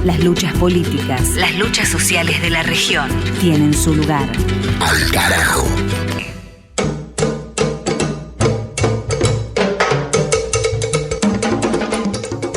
Las luchas políticas, las luchas sociales de la región tienen su lugar. Al carajo.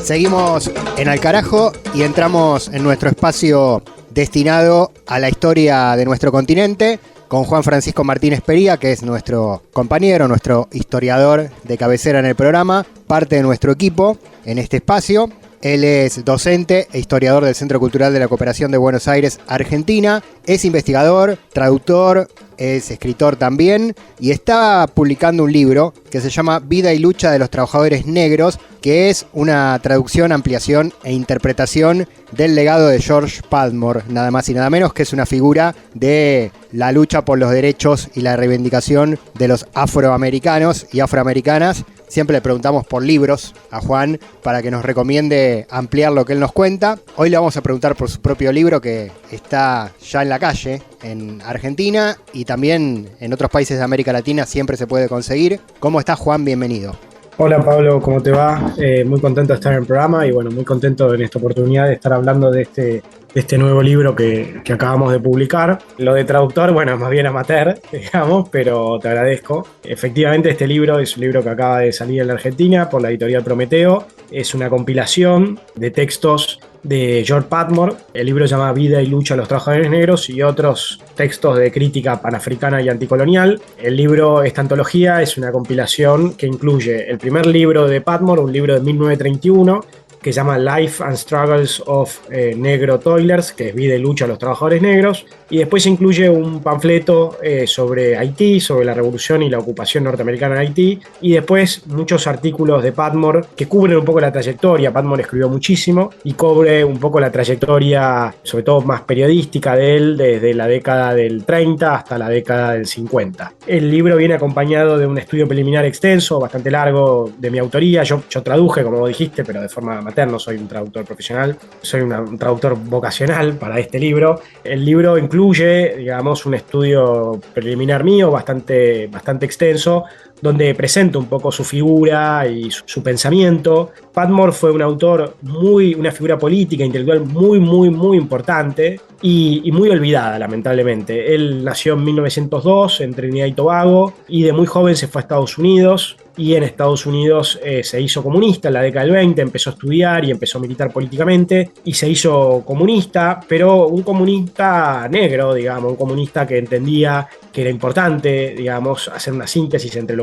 Seguimos en Al Carajo y entramos en nuestro espacio destinado a la historia de nuestro continente con Juan Francisco Martínez Pería, que es nuestro compañero, nuestro historiador de cabecera en el programa, parte de nuestro equipo en este espacio. Él es docente e historiador del Centro Cultural de la Cooperación de Buenos Aires, Argentina. Es investigador, traductor, es escritor también y está publicando un libro que se llama Vida y lucha de los trabajadores negros, que es una traducción, ampliación e interpretación del legado de George Padmore, nada más y nada menos, que es una figura de la lucha por los derechos y la reivindicación de los afroamericanos y afroamericanas. Siempre le preguntamos por libros a Juan para que nos recomiende ampliar lo que él nos cuenta. Hoy le vamos a preguntar por su propio libro, que está ya en la calle en Argentina y también en otros países de América Latina siempre se puede conseguir. ¿Cómo estás, Juan? Bienvenido. Hola Pablo, ¿cómo te va? Muy contento de estar en el programa y bueno, muy contento en esta oportunidad de estar hablando de este nuevo libro que acabamos de publicar. Lo de traductor, bueno, es más bien amateur, digamos, pero te agradezco. Efectivamente, este libro es un libro que acaba de salir en la Argentina por la editorial Prometeo. Es una compilación de textos de George Padmore. El libro se llama Vida y lucha de los trabajadores negros y otros textos de crítica panafricana y anticolonial. El libro, esta antología, es una compilación que incluye el primer libro de Padmore, un libro de 1931, que se llama Life and Struggles of Negro Toilers, que es Vida y lucha de los trabajadores negros, y después incluye un panfleto sobre Haití, sobre la revolución y la ocupación norteamericana en Haití, y después muchos artículos de Padmore que cubren un poco la trayectoria. Padmore escribió muchísimo y cubre un poco la trayectoria, sobre todo más periodística de él, desde la década del 30 hasta la década del 50. El libro viene acompañado de un estudio preliminar extenso, bastante largo, de mi autoría. Yo traduje, como vos dijiste, pero de forma no soy un traductor profesional, soy un traductor vocacional para este libro. El libro incluye, digamos, un estudio preliminar mío bastante extenso, donde presento un poco su figura y su pensamiento. Padmore fue un autor una figura política, intelectual muy importante y muy olvidada, lamentablemente. Él nació en 1902 en Trinidad y Tobago y de muy joven se fue a Estados Unidos y en Estados Unidos se hizo comunista en la década del 20, empezó a estudiar y empezó a militar políticamente y se hizo comunista, pero un comunista negro, digamos, un comunista que entendía que era importante, digamos, hacer una síntesis entre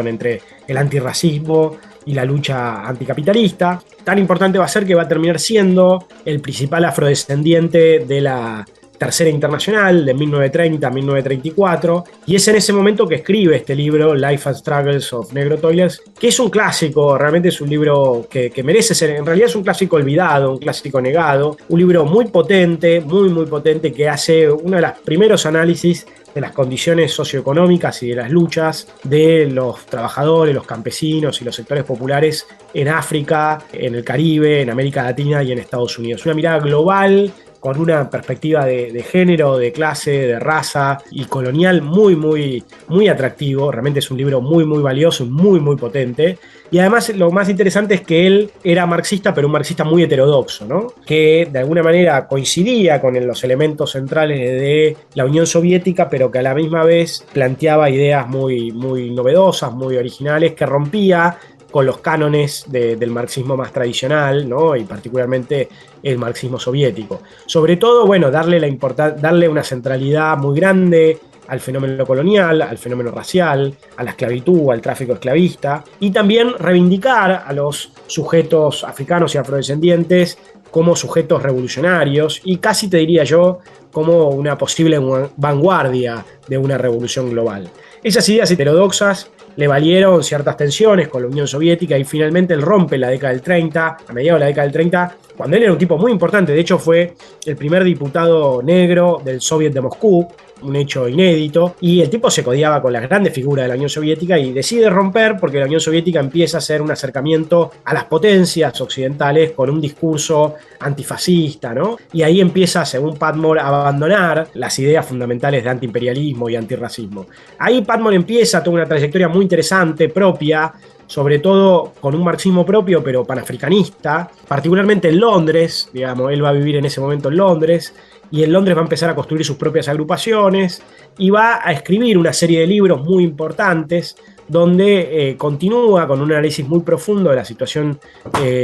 entre el antirracismo y la lucha anticapitalista. Tan importante va a ser que va a terminar siendo el principal afrodescendiente de la Tercera Internacional de 1930 a 1934, y es en ese momento que escribe este libro, Life and Struggles of Negro Toilers, que es un clásico, realmente es un libro que merece ser, en realidad es un clásico olvidado, un clásico negado, un libro muy potente, muy potente, que hace uno de los primeros análisis de las condiciones socioeconómicas y de las luchas de los trabajadores, los campesinos y los sectores populares en África, en el Caribe, en América Latina y en Estados Unidos. Una mirada global con una perspectiva de género, de clase, de raza y colonial muy atractivo. Realmente es un libro muy valioso y muy potente. Y además lo más interesante es que él era marxista, pero un marxista muy heterodoxo, ¿no? Que de alguna manera coincidía con los elementos centrales de la Unión Soviética, pero que a la misma vez planteaba ideas muy novedosas, muy originales, que rompía con los cánones del marxismo más tradicional, ¿no? Y particularmente el marxismo soviético. Sobre todo, bueno, darle una centralidad muy grande al fenómeno colonial, al fenómeno racial, a la esclavitud, al tráfico esclavista, y también reivindicar a los sujetos africanos y afrodescendientes como sujetos revolucionarios y casi te diría yo como una posible vanguardia de una revolución global. Esas ideas heterodoxas le valieron ciertas tensiones con la Unión Soviética y finalmente él rompe la década del 30, a mediados de la década del 30, cuando él era un tipo muy importante. De hecho fue el primer diputado negro del Soviet de Moscú, un hecho inédito, y el tipo se codiaba con las grandes figuras de la Unión Soviética y decide romper porque la Unión Soviética empieza a hacer un acercamiento a las potencias occidentales con un discurso antifascista, ¿no? Y ahí empieza, según Padmore, a abandonar las ideas fundamentales de antiimperialismo y antirracismo. Ahí Padmore empieza toda una trayectoria muy interesante, propia, sobre todo con un marxismo propio, pero panafricanista, particularmente en Londres, digamos, él va a vivir en ese momento en Londres, y en Londres va a empezar a construir sus propias agrupaciones y va a escribir una serie de libros muy importantes donde continúa con un análisis muy profundo de la situación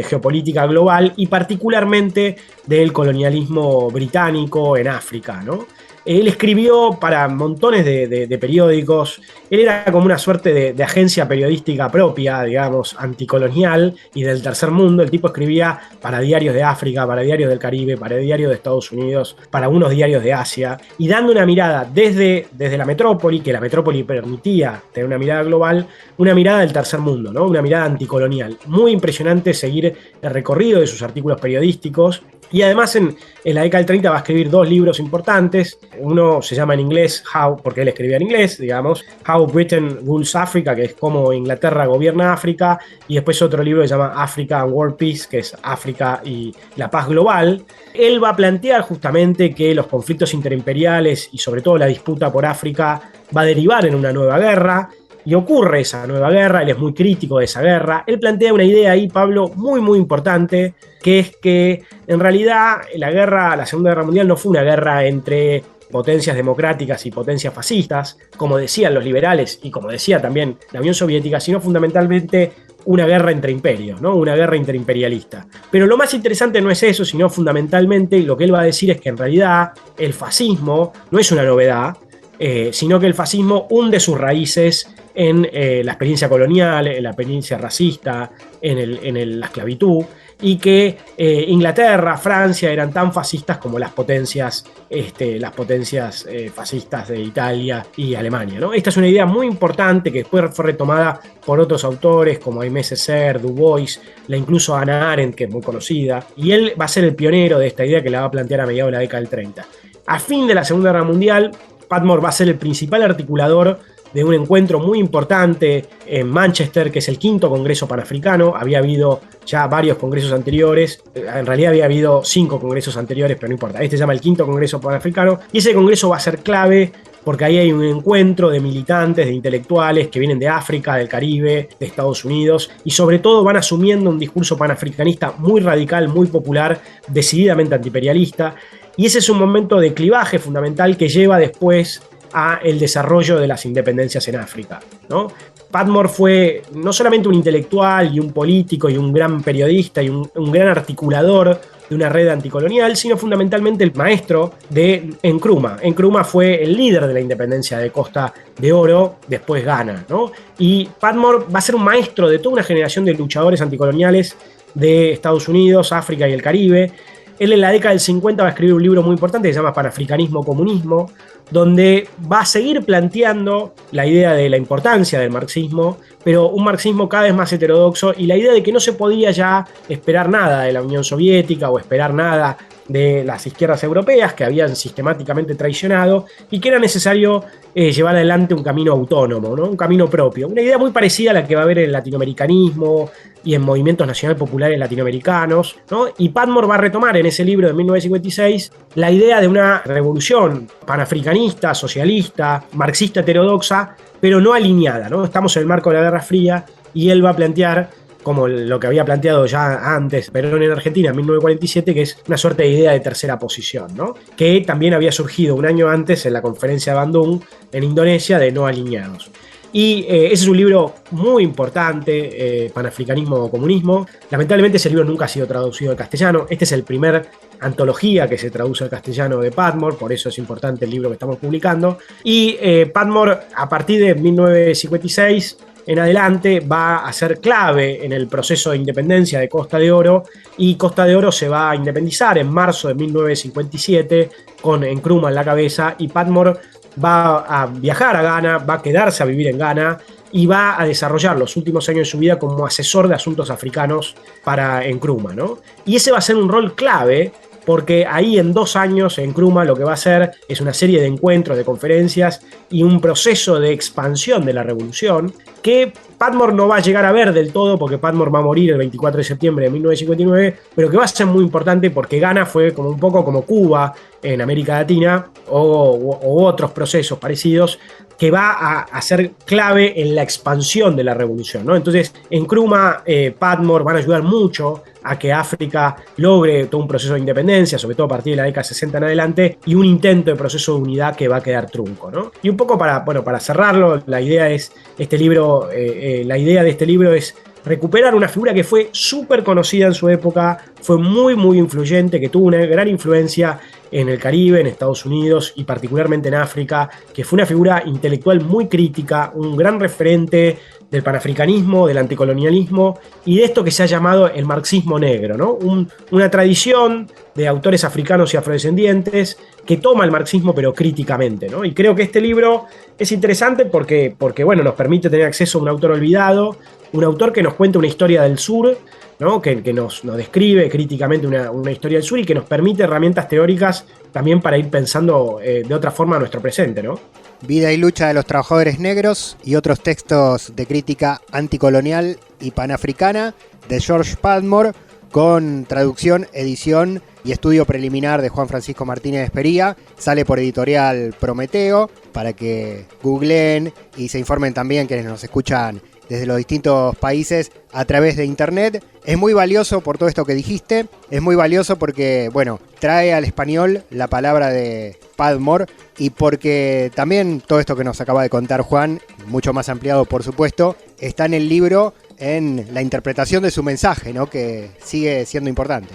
geopolítica global y particularmente del colonialismo británico en África, ¿no? Él escribió para montones de periódicos. Él era como una suerte de agencia periodística propia, digamos, anticolonial y del tercer mundo. El tipo escribía para diarios de África, para diarios del Caribe, para diarios de Estados Unidos, para unos diarios de Asia, y dando una mirada desde la metrópoli, que la metrópoli permitía tener una mirada global, una mirada del tercer mundo, ¿no? Una mirada anticolonial. Muy impresionante seguir el recorrido de sus artículos periodísticos. Y además en la década del 30 va a escribir 2 libros importantes. Uno se llama en inglés, porque él escribía en inglés, digamos, How Britain Rules Africa, que es cómo Inglaterra gobierna África, y después otro libro que se llama Africa and World Peace, que es África y la paz global. Él va a plantear justamente que los conflictos interimperiales y sobre todo la disputa por África va a derivar en una nueva guerra. Y ocurre esa nueva guerra, él es muy crítico de esa guerra. Él plantea una idea ahí, Pablo, muy muy importante, que es que en realidad la Segunda Guerra Mundial no fue una guerra entre potencias democráticas y potencias fascistas, como decían los liberales y como decía también la Unión Soviética, sino fundamentalmente una guerra entre imperios, ¿no? Una guerra interimperialista. Pero lo más interesante no es eso, sino fundamentalmente lo que él va a decir es que en realidad el fascismo no es una novedad, sino que el fascismo hunde sus raíces en la experiencia colonial, en la experiencia racista, en la esclavitud, y que Inglaterra, Francia eran tan fascistas como las potencias fascistas de Italia y Alemania, ¿no? Esta es una idea muy importante que después fue retomada por otros autores como Aimé Césaire, Du Bois, incluso Hannah Arendt, que es muy conocida, y él va a ser el pionero de esta idea que la va a plantear a mediados de la década del 30. A fin de la Segunda Guerra Mundial, Patmore va a ser el principal articulador de un encuentro muy importante en Manchester, que es el 5º Congreso Panafricano. Había habido ya varios congresos anteriores, en realidad había habido 5 congresos anteriores, pero no importa. Este se llama el 5º Congreso Panafricano, y ese congreso va a ser clave porque ahí hay un encuentro de militantes, de intelectuales que vienen de África, del Caribe, de Estados Unidos, y sobre todo van asumiendo un discurso panafricanista muy radical, muy popular, decididamente antiimperialista, y ese es un momento de clivaje fundamental que lleva después a el desarrollo de las independencias en África, ¿no? Patmore fue no solamente un intelectual y un político y un gran periodista y un gran articulador de una red anticolonial, sino fundamentalmente el maestro de Nkrumah. Nkrumah fue el líder de la independencia de Costa de Oro, después Ghana, ¿no? Y Patmore va a ser un maestro de toda una generación de luchadores anticoloniales de Estados Unidos, África y el Caribe. Él en la década del 50 va a escribir un libro muy importante que se llama Panafricanismo, Comunismo, donde va a seguir planteando la idea de la importancia del marxismo, pero un marxismo cada vez más heterodoxo, y la idea de que no se podía ya esperar nada de la Unión Soviética o esperar nada de las izquierdas europeas que habían sistemáticamente traicionado, y que era necesario llevar adelante un camino autónomo, ¿no? Un camino propio. Una idea muy parecida a la que va a haber en el latinoamericanismo y en movimientos nacional populares latinoamericanos, ¿no? Y Patmore va a retomar en ese libro de 1956 la idea de una revolución panafricanista, socialista, marxista heterodoxa, pero no alineada, ¿no? Estamos en el marco de la Guerra Fría y él va a plantear, como lo que había planteado ya antes Perón en Argentina en 1947, que es una suerte de idea de tercera posición, ¿no? Que también había surgido un año antes en la conferencia de Bandung en Indonesia de no alineados. Y ese es un libro muy importante, Panafricanismo o Comunismo. Lamentablemente ese libro nunca ha sido traducido al castellano. Este es el primer antología que se traduce al castellano de Patmore, por eso es importante el libro que estamos publicando. Y Patmore, a partir de 1956 en adelante, va a ser clave en el proceso de independencia de Costa de Oro, y Costa de Oro se va a independizar en marzo de 1957 con Nkrumah en la cabeza, y Patmore va a viajar a Ghana, va a quedarse a vivir en Ghana y va a desarrollar los últimos años de su vida como asesor de asuntos africanos para Nkrumah, ¿no? Y ese va a ser un rol clave, porque ahí en 2 años Nkrumah lo que va a hacer es una serie de encuentros, de conferencias y un proceso de expansión de la revolución que Patmore no va a llegar a ver del todo, porque Patmore va a morir el 24 de septiembre de 1959, pero que va a ser muy importante porque Ghana fue como un poco como Cuba en América Latina o otros procesos parecidos, que va a ser clave en la expansión de la revolución, ¿no? Entonces, en Nkrumah, Padmore van a ayudar mucho a que África logre todo un proceso de independencia, sobre todo a partir de la década 60 en adelante, y un intento de proceso de unidad que va a quedar trunco, ¿no? Y un poco para cerrarlo, la idea de este libro es recuperar una figura que fue súper conocida en su época, fue muy, muy influyente, que tuvo una gran influencia en el Caribe, en Estados Unidos y particularmente en África, que fue una figura intelectual muy crítica, un gran referente del panafricanismo, del anticolonialismo y de esto que se ha llamado el marxismo negro, ¿no? Una tradición de autores africanos y afrodescendientes que toma el marxismo pero críticamente, ¿no? Y creo que este libro es interesante porque bueno, nos permite tener acceso a un autor olvidado, un autor que nos cuenta una historia del sur, ¿no? que nos describe críticamente una historia del sur y que nos permite herramientas teóricas también para ir pensando de otra forma nuestro presente, ¿no? Vida y lucha de los trabajadores negros y otros textos de crítica anticolonial y panafricana de George Padmore, con traducción, edición y estudio preliminar de Juan Francisco Martínez Pería. Sale por editorial Prometeo, para que googleen y se informen también quienes nos escuchan desde los distintos países a través de internet. Es muy valioso por todo esto que dijiste, es muy valioso porque, bueno, trae al español la palabra de Padmore y porque también todo esto que nos acaba de contar Juan, mucho más ampliado por supuesto, está en el libro en la interpretación de su mensaje, ¿no? Que sigue siendo importante.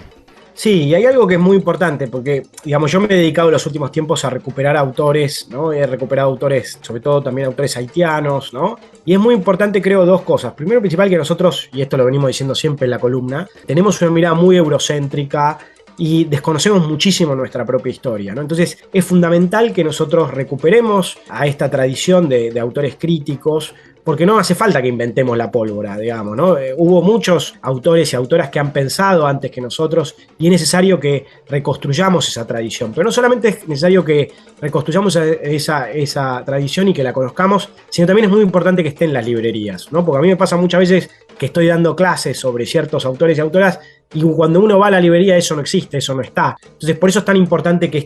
Sí, y hay algo que es muy importante, porque, digamos, yo me he dedicado en los últimos tiempos a recuperar autores, ¿no? He recuperado autores, sobre todo también autores haitianos, ¿no? Y es muy importante, creo, dos cosas. Primero, principal, que nosotros, y esto lo venimos diciendo siempre en la columna, tenemos una mirada muy eurocéntrica y desconocemos muchísimo nuestra propia historia, ¿no? Entonces, es fundamental que nosotros recuperemos a esta tradición de autores críticos, porque no hace falta que inventemos la pólvora, digamos, ¿no? Hubo muchos autores y autoras que han pensado antes que nosotros y es necesario que reconstruyamos esa tradición. Pero no solamente es necesario que reconstruyamos esa tradición y que la conozcamos, sino también es muy importante que esté en las librerías, ¿no? Porque a mí me pasa muchas veces que estoy dando clases sobre ciertos autores y autoras y cuando uno va a la librería eso no existe, eso no está. Entonces por eso es tan importante que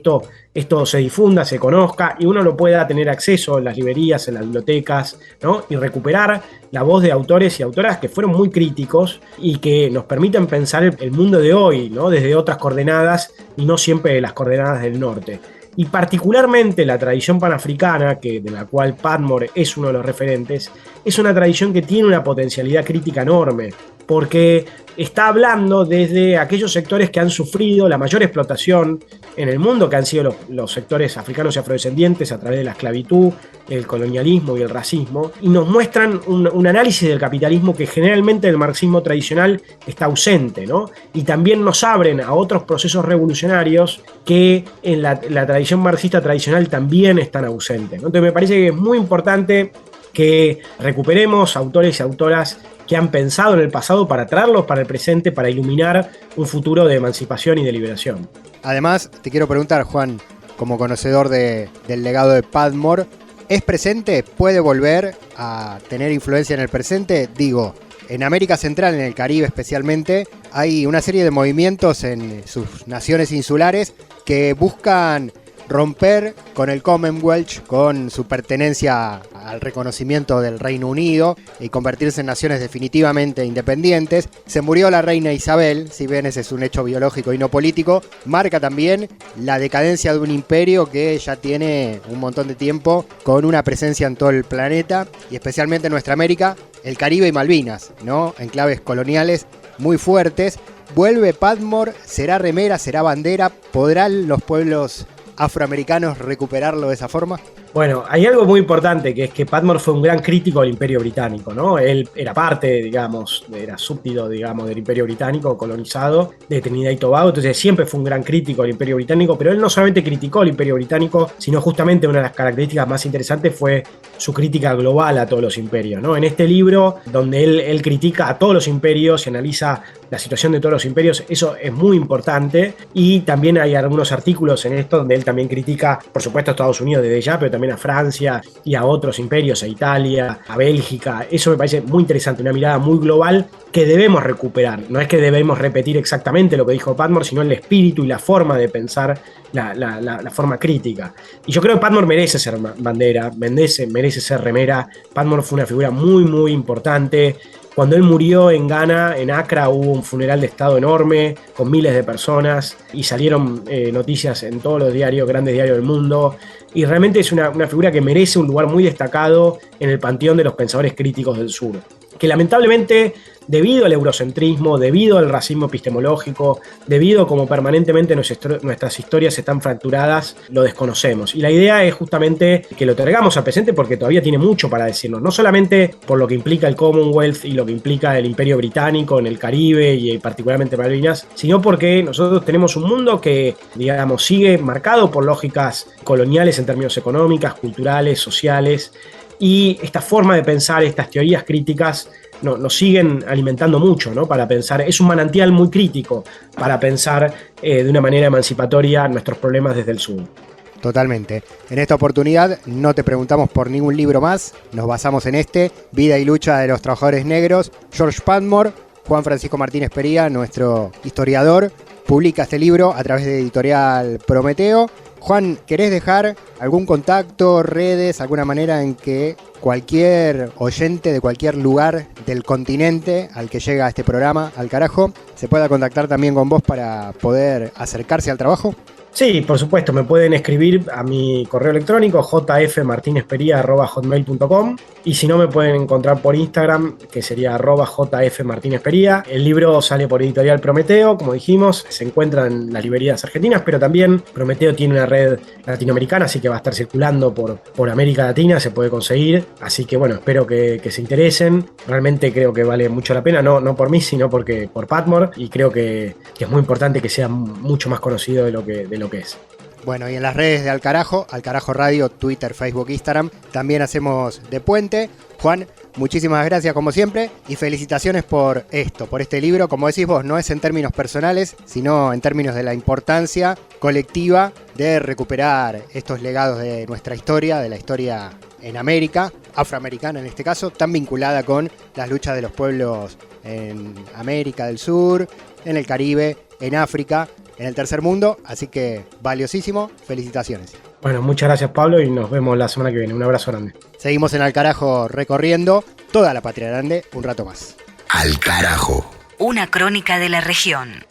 esto se difunda, se conozca y uno lo pueda tener acceso en las librerías, en las bibliotecas, ¿no? Y recuperar la voz de autores y autoras que fueron muy críticos y que nos permiten pensar el mundo de hoy, ¿no? Desde otras coordenadas y no siempre las coordenadas del norte. Y particularmente la tradición panafricana, de la cual Padmore es uno de los referentes, es una tradición que tiene una potencialidad crítica enorme, porque está hablando desde aquellos sectores que han sufrido la mayor explotación en el mundo, que han sido los sectores africanos y afrodescendientes a través de la esclavitud, el colonialismo y el racismo, y nos muestran un análisis del capitalismo que generalmente el marxismo tradicional está ausente, ¿no? Y también nos abren a otros procesos revolucionarios que en la tradición marxista tradicional también están ausentes, ¿no? Entonces me parece que es muy importante que recuperemos autores y autoras que han pensado en el pasado para traerlos para el presente, para iluminar un futuro de emancipación y de liberación. Además, te quiero preguntar, Juan, como conocedor del legado de Padmore, ¿es presente? ¿Puede volver a tener influencia en el presente? Digo, en América Central, en el Caribe especialmente, hay una serie de movimientos en sus naciones insulares que buscan romper con el Commonwealth, con su pertenencia al reconocimiento del Reino Unido y convertirse en naciones definitivamente independientes. Se murió la reina Isabel, si bien ese es un hecho biológico y no político, marca también la decadencia de un imperio que ya tiene un montón de tiempo con una presencia en todo el planeta y especialmente en nuestra América, el Caribe y Malvinas, ¿no? Enclaves coloniales muy fuertes. ¿Vuelve Padmore? ¿Será remera? ¿Será bandera? ¿Podrán los pueblos afroamericanos recuperarlo de esa forma? Bueno, hay algo muy importante, que es que Padmore fue un gran crítico del Imperio Británico, ¿no? Él era parte, digamos, era súbdito, digamos, del Imperio Británico colonizado de Trinidad y Tobago, entonces siempre fue un gran crítico del Imperio Británico, pero él no solamente criticó el Imperio Británico, sino justamente una de las características más interesantes fue su crítica global a todos los imperios, ¿no? En este libro, donde él critica a todos los imperios y analiza la situación de todos los imperios, eso es muy importante, y también hay algunos artículos en esto donde él también critica, por supuesto, a Estados Unidos desde ya, pero también también a Francia y a otros imperios, a Italia, a Bélgica. Eso me parece muy interesante, una mirada muy global que debemos recuperar. No es que debemos repetir exactamente lo que dijo Padmore, sino el espíritu y la forma de pensar, la forma crítica. Y yo creo que Padmore merece ser bandera, merece ser remera. Padmore fue una figura muy, muy importante. Cuando él murió en Ghana, en Accra, hubo un funeral de estado enorme, con miles de personas, y salieron noticias en todos los diarios, grandes diarios del mundo, y realmente es una figura que merece un lugar muy destacado en el panteón de los pensadores críticos del sur, que lamentablemente, debido al eurocentrismo, debido al racismo epistemológico, debido a como permanentemente nuestras historias están fracturadas, lo desconocemos. Y la idea es justamente que lo traigamos al presente porque todavía tiene mucho para decirnos, no solamente por lo que implica el Commonwealth y lo que implica el Imperio Británico en el Caribe y particularmente Malvinas, sino porque nosotros tenemos un mundo que, digamos, sigue marcado por lógicas coloniales en términos económicas, culturales, sociales, y esta forma de pensar, estas teorías críticas, nos siguen alimentando mucho, ¿no? Para pensar, es un manantial muy crítico para pensar de una manera emancipatoria nuestros problemas desde el sur. Totalmente. En esta oportunidad no te preguntamos por ningún libro más, nos basamos en este, Vida y lucha de los trabajadores negros. George Padmore, Juan Francisco Martínez Pería, nuestro historiador, publica este libro a través de Editorial Prometeo. Juan, ¿querés dejar algún contacto, redes, alguna manera en que cualquier oyente de cualquier lugar del continente al que llega este programa, Al Carajo, se pueda contactar también con vos para poder acercarse al trabajo? Sí, por supuesto, me pueden escribir a mi correo electrónico jfmartinezperia@hotmail.com, y si no me pueden encontrar por Instagram, que sería @jfmartinezperia. El libro sale por Editorial Prometeo, como dijimos, se encuentra en las librerías argentinas, pero también Prometeo tiene una red latinoamericana, así que va a estar circulando por América Latina, se puede conseguir, así que bueno, espero que se interesen. Realmente creo que vale mucho la pena, no por mí, sino por Padmore, y creo que es muy importante que sea mucho más conocido de lo que es. Bueno, y en las redes de Al Carajo Radio, Twitter, Facebook, Instagram, también hacemos de puente. Juan, muchísimas gracias como siempre y felicitaciones por este libro. Como decís vos, no es en términos personales, sino en términos de la importancia colectiva de recuperar estos legados de nuestra historia, de la historia en América, afroamericana en este caso, tan vinculada con las luchas de los pueblos en América del Sur, en el Caribe, en África, en el tercer mundo, así que valiosísimo, felicitaciones. Bueno, muchas gracias Pablo y nos vemos la semana que viene. Un abrazo grande. Seguimos en Al Carajo recorriendo toda la Patria Grande un rato más. Al Carajo. Una crónica de la región.